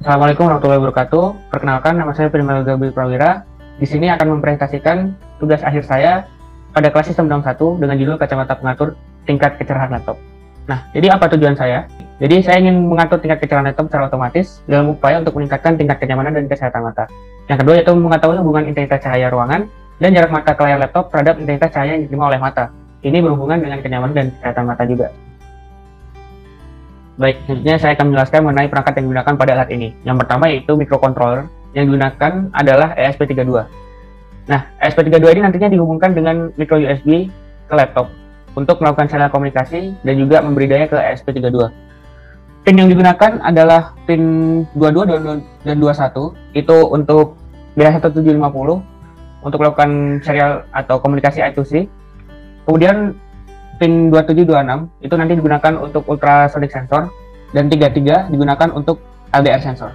Assalamualaikum warahmatullahi wabarakatuh. Perkenalkan, nama saya Primal Gabriel Prawira. Di sini akan mempresentasikan tugas akhir saya pada kelas Sistem Dalam 1 dengan judul Kacamata Pengatur Tingkat Kecerahan Laptop. Nah, jadi apa tujuan saya? Jadi saya ingin mengatur tingkat kecerahan laptop secara otomatis dalam upaya untuk meningkatkan tingkat kenyamanan dan kesehatan mata. Yang kedua yaitu mengetahui hubungan intensitas cahaya ruangan dan jarak mata ke layar laptop terhadap intensitas cahaya yang diterima oleh mata. Ini berhubungan dengan kenyamanan dan kesehatan mata juga. Baik, selanjutnya saya akan menjelaskan mengenai perangkat yang digunakan pada alat ini. Yang pertama yaitu microcontroller, yang digunakan adalah ESP32. Nah, ESP32 ini nantinya dihubungkan dengan micro USB ke laptop untuk melakukan serial komunikasi dan juga memberi daya ke ESP32. Pin yang digunakan adalah pin 22 dan 21, itu untuk BH1750 untuk melakukan serial atau komunikasi I2C. Kemudian pin 2726 itu nanti digunakan untuk ultrasonic sensor dan 33 digunakan untuk LDR sensor.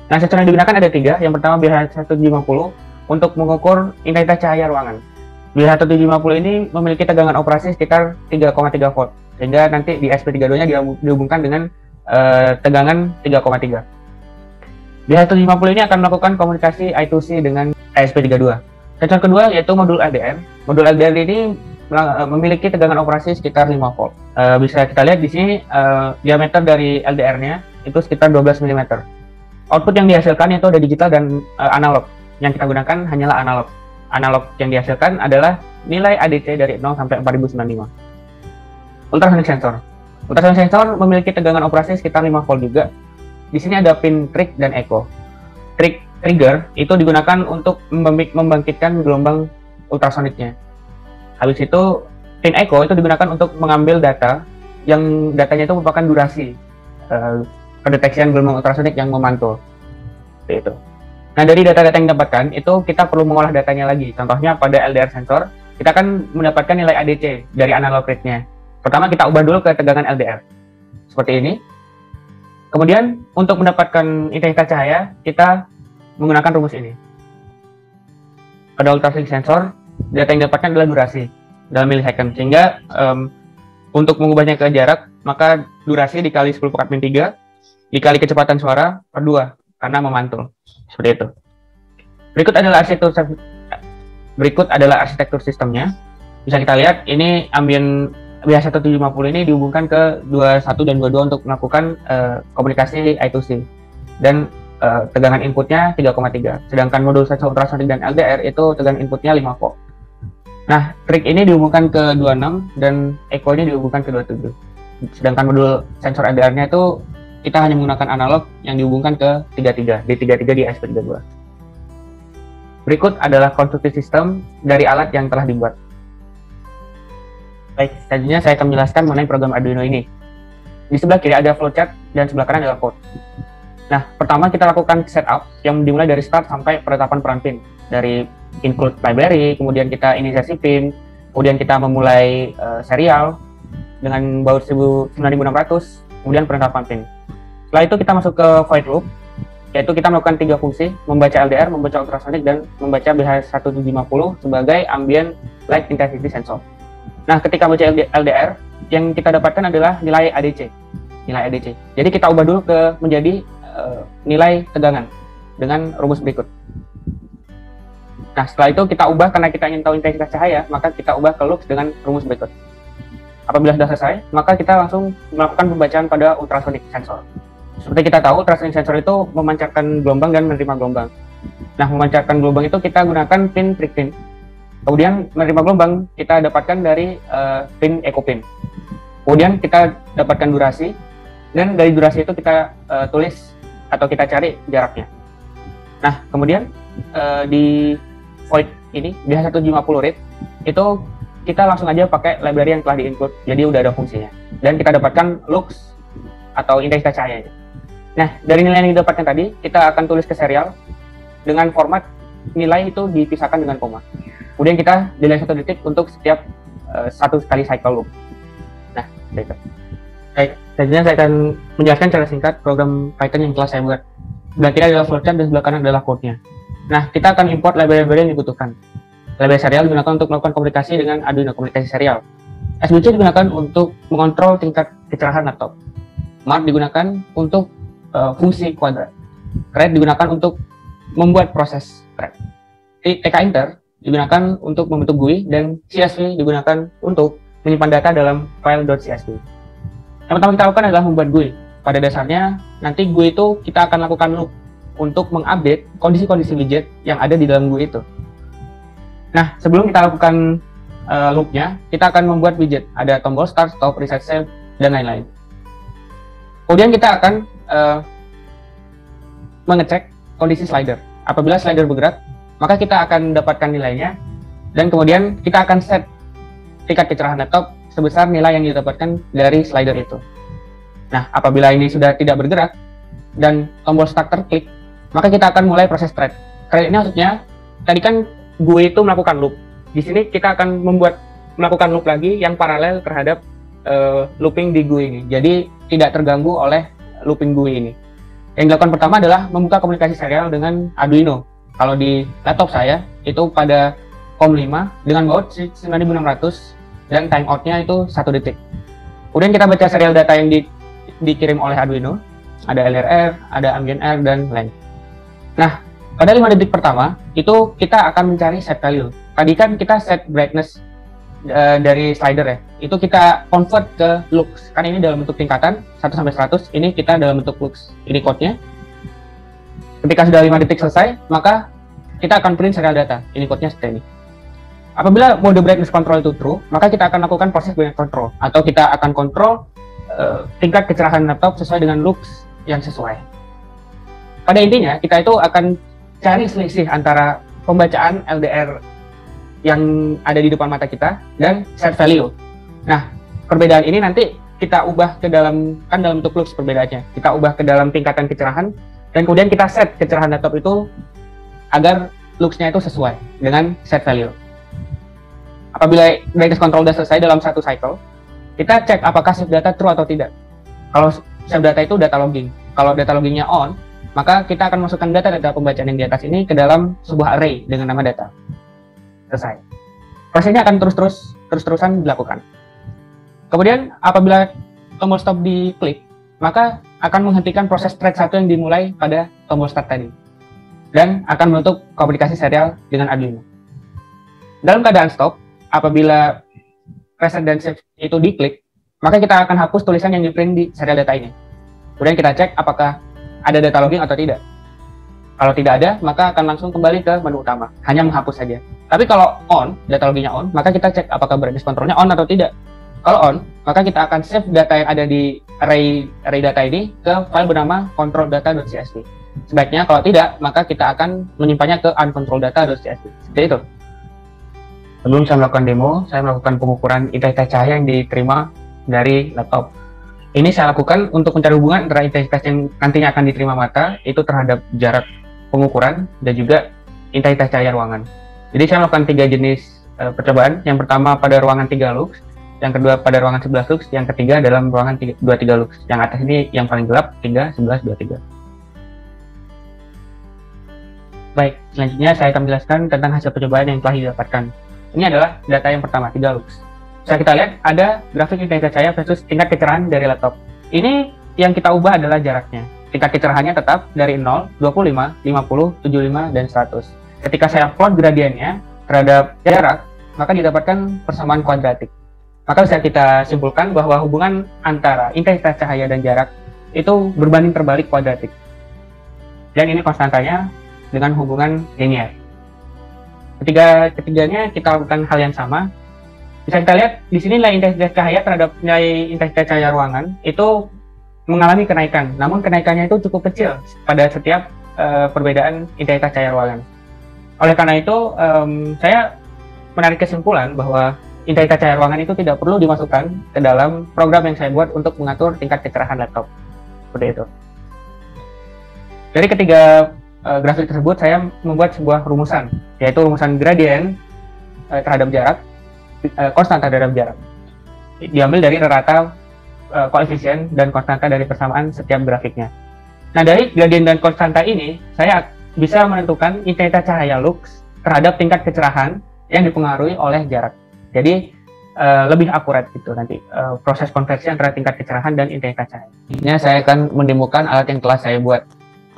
Nah, sensor yang digunakan ada 3. Yang pertama BH1750 untuk mengukur intensitas cahaya ruangan. BH1750 ini memiliki tegangan operasi sekitar 3,3 volt, sehingga nanti di ESP32-nya dihubungkan dengan tegangan 3,3. BH1750 ini akan melakukan komunikasi I2C dengan ESP32. Sensor kedua yaitu modul LDR. Modul LDR ini memiliki tegangan operasi sekitar 5 volt. Bisa kita lihat di sini diameter dari LDR-nya itu sekitar 12 mm. Output yang dihasilkan itu ada digital dan analog. Yang kita gunakan hanyalah analog. Analog yang dihasilkan adalah nilai ADC dari 0 sampai 4095. Ultrasonic sensor. Ultrasonic sensor memiliki tegangan operasi sekitar 5 volt juga. Di sini ada pin trig dan echo. Trigger itu digunakan untuk membangkitkan gelombang ultrasoniknya. Habis itu, pin echo itu digunakan untuk mengambil data, yang datanya itu merupakan durasi pendeteksian gelombang ultrasonik yang memantul. Seperti itu. Nah, dari data-data yang didapatkan, itu kita perlu mengolah datanya lagi. Contohnya pada LDR sensor, kita akan mendapatkan nilai ADC dari analog rate-nya. Pertama, kita ubah dulu ke tegangan LDR. Seperti ini. Kemudian, untuk mendapatkan intensitas cahaya, kita menggunakan rumus ini. Pada ultrasonic sensor, data yang didapatkan adalah durasi dalam milisecond, sehingga untuk mengubahnya ke jarak, maka durasi dikali 10⁻³ dikali kecepatan suara per 2 karena memantul. Seperti itu. Berikut adalah arsitektur sistemnya. Bisa kita lihat ini ambien BH1750 ini dihubungkan ke 21 dan 22 untuk melakukan komunikasi I2C, dan tegangan inputnya 3,3. Sedangkan modul sensor ultrasonic dan LDR itu tegangan inputnya 5 volt. Nah, trig ini dihubungkan ke 26 dan echo-nya dihubungkan ke 27. Sedangkan modul sensor LDR-nya itu kita hanya menggunakan analog yang dihubungkan ke 33, D33 di ESP32. Berikut adalah konstruksi sistem dari alat yang telah dibuat. Baik, selanjutnya saya akan menjelaskan mengenai program Arduino ini. Di sebelah kiri ada flowchart dan sebelah kanan adalah code. Nah, pertama kita lakukan setup yang dimulai dari start sampai penetapan peran pin. Dari include library, kemudian kita inisiasi pin, kemudian kita memulai serial dengan baut 9600, kemudian penetapan pin. Setelah itu kita masuk ke void loop, yaitu kita melakukan 3 fungsi, membaca LDR, membaca ultrasonic, dan membaca BH1750 sebagai ambient light intensity sensor. Nah, ketika baca LDR, yang kita dapatkan adalah nilai ADC. Jadi kita ubah dulu menjadi nilai tegangan dengan rumus berikut. Nah, setelah itu kita ubah, karena kita ingin tahu intensitas cahaya, maka kita ubah ke lux dengan rumus berikut. Apabila sudah selesai, maka kita langsung melakukan pembacaan pada ultrasonic sensor. Seperti kita tahu, ultrasonic sensor itu memancarkan gelombang dan menerima gelombang. Nah, memancarkan gelombang itu kita gunakan pin trig pin. Kemudian menerima gelombang kita dapatkan dari pin echo pin. Kemudian kita dapatkan durasi, dan dari durasi itu kita tulis atau kita cari jaraknya. Nah, kemudian di void ini BH1750 read itu kita langsung aja pakai library yang telah di-include, jadi udah ada fungsinya, dan kita dapatkan lux atau intensitas cahayanya. Nah, dari nilai yang didapatkan tadi kita akan tulis ke serial dengan format nilai itu dipisahkan dengan koma. Kemudian kita delay 1 detik untuk setiap 1 kali cycle loop. Nah, itu. Baik, selanjutnya saya akan menjelaskan secara singkat program Python yang telah saya buat. Sebelah kiri adalah flowchart dan sebelah kanan adalah code-nya. Nah, kita akan import library yang dibutuhkan. Library serial digunakan untuk melakukan komunikasi dengan Arduino, komunikasi serial. SBC digunakan untuk mengontrol tingkat kecerahan laptop. Mark digunakan untuk fungsi kuadrat. Create digunakan untuk membuat proses thread. tkinter digunakan untuk membentuk GUI, dan CSV digunakan untuk menyimpan data dalam file .csv. Yang pertama kita lakukan adalah membuat GUI. Pada dasarnya, nanti GUI itu kita akan lakukan loop untuk mengupdate kondisi-kondisi widget yang ada di dalam GUI itu. Nah, sebelum kita lakukan loopnya, kita akan membuat widget. Ada tombol start, stop, reset, save, dan lain-lain. Kemudian kita akan mengecek kondisi slider. Apabila slider bergerak, maka kita akan mendapatkan nilainya, dan kemudian kita akan set tingkat kecerahan laptop sebesar nilai yang didapatkan dari slider itu. Nah, apabila ini sudah tidak bergerak dan tombol start terklik, maka kita akan mulai proses thread. Thread ini maksudnya, tadi kan GUI itu melakukan loop. Di sini kita akan melakukan loop lagi yang paralel terhadap looping di GUI ini. Jadi tidak terganggu oleh looping GUI ini. Yang dilakukan pertama adalah membuka komunikasi serial dengan Arduino. Kalau di laptop saya, itu pada COM5 dengan baud 9600 dan timeoutnya itu 1 detik. Kemudian kita baca serial data yang dikirim oleh Arduino. Ada LRR, ada ambient air, dan lain. Nah, pada 5 detik pertama, itu kita akan mencari set value. Tadi kan kita set brightness dari slider ya, itu kita convert ke lux, kan ini dalam bentuk tingkatan 1-100, ini kita dalam bentuk lux. Ini code-nya. Ketika sudah 5 detik selesai, maka kita akan print serial data. Ini code-nya seperti ini. Apabila mode brightness control itu true, maka kita akan lakukan proses brightness control, atau kita akan kontrol tingkat kecerahan laptop sesuai dengan lux yang sesuai. Pada intinya, kita itu akan cari selisih antara pembacaan LDR yang ada di depan mata kita dan set value. Nah, perbedaan ini nanti kita ubah ke dalam, kan dalam bentuk lux perbedaannya. Kita ubah ke dalam tingkatan kecerahan, dan kemudian kita set kecerahan laptop itu agar luxnya itu sesuai dengan set value. Apabila brightness control sudah selesai dalam satu cycle, kita cek apakah save data true atau tidak. Kalau save data itu data logging. Kalau data loggingnya on, maka kita akan masukkan data-data pembacaan yang di atas ini ke dalam sebuah array dengan nama data. Selesai. Prosesnya akan terus-terusan dilakukan. Kemudian apabila tombol stop diklik, maka akan menghentikan proses thread 1 yang dimulai pada tombol start tadi, dan akan membentuk komunikasi serial dengan Arduino. Dalam keadaan stop, apabila reset dan save itu diklik, maka kita akan hapus tulisan yang di print di serial data ini. Kemudian kita cek apakah ada data logging atau tidak. Kalau tidak ada, maka akan langsung kembali ke menu utama, hanya menghapus saja. Tapi kalau on, data loggingnya on, maka kita cek apakah brightness controlnya on atau tidak. Kalau on, maka kita akan save data yang ada di array data ini ke file bernama control-data.csv. Sebaiknya kalau tidak, maka kita akan menyimpannya ke uncontrol-data.csv. Seperti itu. Sebelum saya melakukan demo, saya melakukan pengukuran intensitas cahaya yang diterima dari laptop. Ini saya lakukan untuk mencari hubungan antara intensitas yang nantinya akan diterima mata itu terhadap jarak pengukuran dan juga intensitas cahaya ruangan. Jadi saya melakukan 3 jenis percobaan. Yang pertama pada ruangan 3 lux, yang kedua pada ruangan 11 lux, yang ketiga dalam ruangan 23 lux. Yang atas ini yang paling gelap, 3, 11, 23. Baik, selanjutnya saya akan menjelaskan tentang hasil percobaan yang telah didapatkan. Ini adalah data yang pertama, 3 lux. Bisa kita lihat ada grafik intensitas cahaya versus tingkat kecerahan dari laptop. Ini yang kita ubah adalah jaraknya. Tingkat kecerahannya tetap dari 0, 25, 50, 75, dan 100. Ketika saya plot gradiennya terhadap jarak, maka didapatkan persamaan kuadratik. Maka bisa kita simpulkan bahwa hubungan antara intensitas cahaya dan jarak itu berbanding terbalik kuadratik. Dan ini konstantanya dengan hubungan linear. Ketiganya kita lakukan hal yang sama. Bisa kita lihat di sini nilai intensitas cahaya terhadap nilai intensitas cahaya ruangan itu mengalami kenaikan, namun kenaikannya itu cukup kecil pada setiap perbedaan intensitas cahaya ruangan. Oleh karena itu, saya menarik kesimpulan bahwa intensitas cahaya ruangan itu tidak perlu dimasukkan ke dalam program yang saya buat untuk mengatur tingkat kecerahan laptop. Seperti itu. Dari ketiga grafik tersebut, saya membuat sebuah rumusan, yaitu rumusan gradien terhadap jarak, konstanta terhadap jarak. Diambil dari rata koefisien dan konstanta dari persamaan setiap grafiknya. Nah, dari gradien dan konstanta ini, saya bisa menentukan intensitas cahaya lux terhadap tingkat kecerahan yang dipengaruhi oleh jarak. Jadi, lebih akurat gitu nanti proses konversi antara tingkat kecerahan dan intensitas cahaya. Ini saya akan mendemokan alat yang telah saya buat.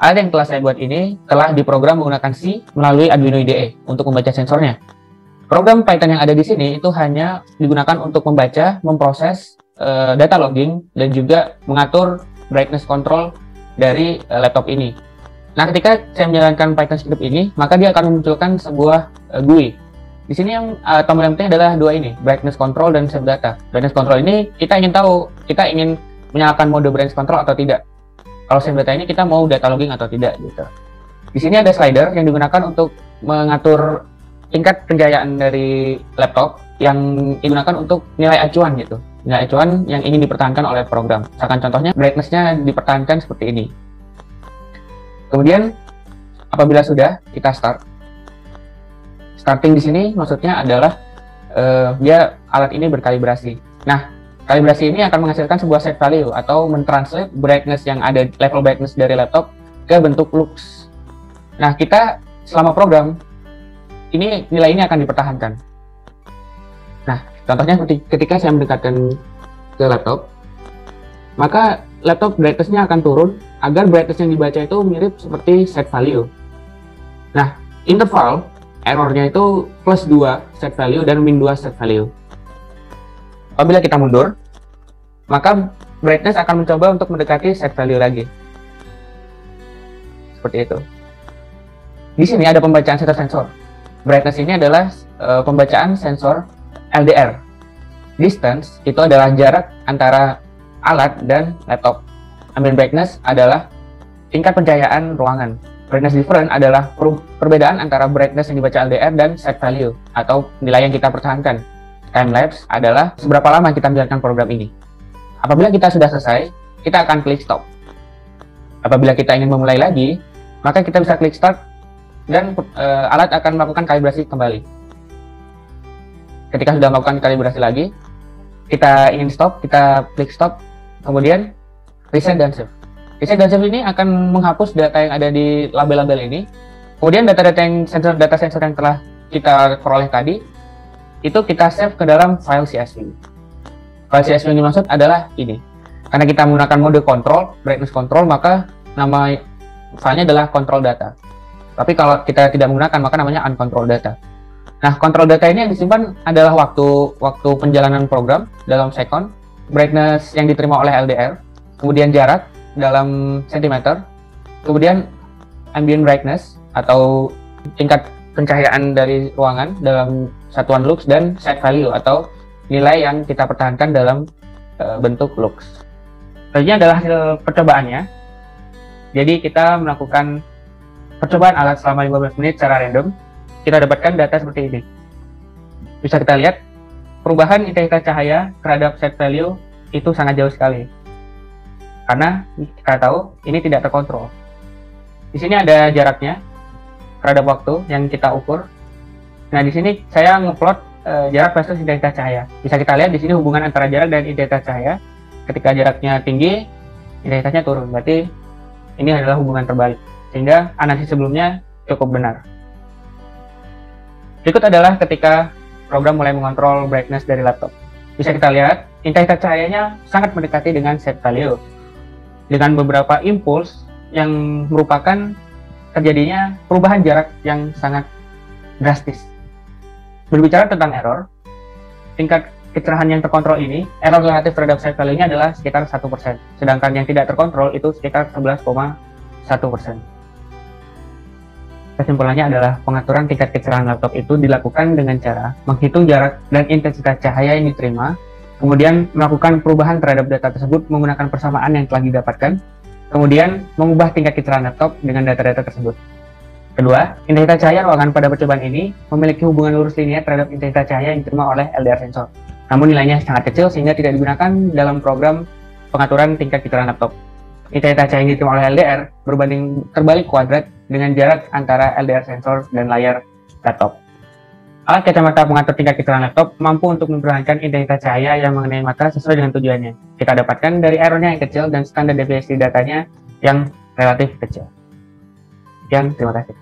Alat yang telah saya buat ini telah diprogram menggunakan C melalui Arduino IDE untuk membaca sensornya. Program Python yang ada di sini itu hanya digunakan untuk membaca, memproses data logging, dan juga mengatur brightness control dari laptop ini. Nah, ketika saya menjalankan Python script ini, maka dia akan memunculkan sebuah GUI. Di sini yang tombol yang penting adalah dua ini, brightness control dan save data. Brightness control ini kita ingin tahu, kita ingin menyalakan mode brightness control atau tidak. Kalau save data ini kita mau data logging atau tidak gitu. Di sini ada slider yang digunakan untuk mengatur tingkat pencahayaan dari laptop yang digunakan untuk nilai acuan gitu. Nilai acuan yang ingin dipertahankan oleh program. Misalkan contohnya brightness-nya dipertahankan seperti ini. Kemudian apabila sudah, kita start. Starting di sini maksudnya adalah dia alat ini berkalibrasi. Nah, kalibrasi ini akan menghasilkan sebuah set value atau mentranslate brightness yang ada, level brightness dari laptop ke bentuk lux. Nah, kita selama program ini nilai ini akan dipertahankan. Nah, contohnya ketika saya mendekatkan ke laptop, maka laptop brightness-nya akan turun agar brightness yang dibaca itu mirip seperti set value. Nah, interval errornya itu plus 2 set value dan min 2 set value. Apabila kita mundur, maka brightness akan mencoba untuk mendekati set value lagi. Seperti itu. Di sini ada pembacaan sensor. Brightness ini adalah pembacaan sensor LDR. Distance itu adalah jarak antara alat dan laptop. Ambient brightness adalah tingkat pencahayaan ruangan. Brightness difference adalah perbedaan antara brightness yang dibaca LDR dan set value atau nilai yang kita pertahankan. Time lapse adalah seberapa lama kita menjalankan program ini. Apabila kita sudah selesai, kita akan klik stop. Apabila kita ingin memulai lagi, maka kita bisa klik start dan alat akan melakukan kalibrasi kembali. Ketika sudah melakukan kalibrasi lagi, kita ingin stop, kita klik stop, kemudian reset dan save. Reset dan save ini akan menghapus data yang ada di label-label ini. Kemudian data sensor yang telah kita peroleh tadi, itu kita save ke dalam file CSV. File CSV yang dimaksud adalah ini. Karena kita menggunakan mode control, brightness control, maka nama filenya adalah control data. Tapi kalau kita tidak menggunakan, maka namanya uncontrolled data. Nah, control data ini yang disimpan adalah waktu penjalanan program dalam second, brightness yang diterima oleh LDR, kemudian jarak dalam sentimeter, kemudian ambient brightness atau tingkat pencahayaan dari ruangan dalam satuan lux, dan set value atau nilai yang kita pertahankan dalam bentuk lux. Selanjutnya adalah hasil percobaannya. Jadi kita melakukan percobaan alat selama 15 menit secara random. Kita dapatkan data seperti ini. Bisa kita lihat perubahan intensitas cahaya terhadap set value itu sangat jauh sekali. Karena kita tahu ini tidak terkontrol. Di sini ada jaraknya terhadap waktu yang kita ukur. Nah, di sini saya ngeplot jarak versus intensitas cahaya. Bisa kita lihat di sini hubungan antara jarak dan intensitas cahaya. Ketika jaraknya tinggi, intensitasnya turun. Berarti ini adalah hubungan terbalik. Sehingga analisis sebelumnya cukup benar. Berikut adalah ketika program mulai mengontrol brightness dari laptop. Bisa kita lihat, intensitas cahayanya sangat mendekati dengan set value. Dengan beberapa impuls yang merupakan terjadinya perubahan jarak yang sangat drastis. Berbicara tentang error, tingkat kecerahan yang terkontrol ini, error relatif terhadap set value-nya adalah sekitar 1%. Sedangkan yang tidak terkontrol itu sekitar 11,1%. Kesimpulannya adalah pengaturan tingkat kecerahan laptop itu dilakukan dengan cara menghitung jarak dan intensitas cahaya yang diterima, kemudian melakukan perubahan terhadap data tersebut menggunakan persamaan yang telah didapatkan, kemudian mengubah tingkat kecerahan laptop dengan data-data tersebut. Kedua, intensitas cahaya ruangan pada percobaan ini memiliki hubungan lurus linear terhadap intensitas cahaya yang diterima oleh LDR sensor. Namun nilainya sangat kecil sehingga tidak digunakan dalam program pengaturan tingkat kecerahan laptop. Intensitas cahaya yang diterima oleh LDR berbanding terbalik kuadrat dengan jarak antara LDR sensor dan layar laptop. Alat kacamata pengatur tingkat kecerahan laptop mampu untuk memperhatikan intensitas cahaya yang mengenai mata sesuai dengan tujuannya. Kita dapatkan dari errornya yang kecil dan standar deviasi datanya yang relatif kecil. Sekian, terima kasih.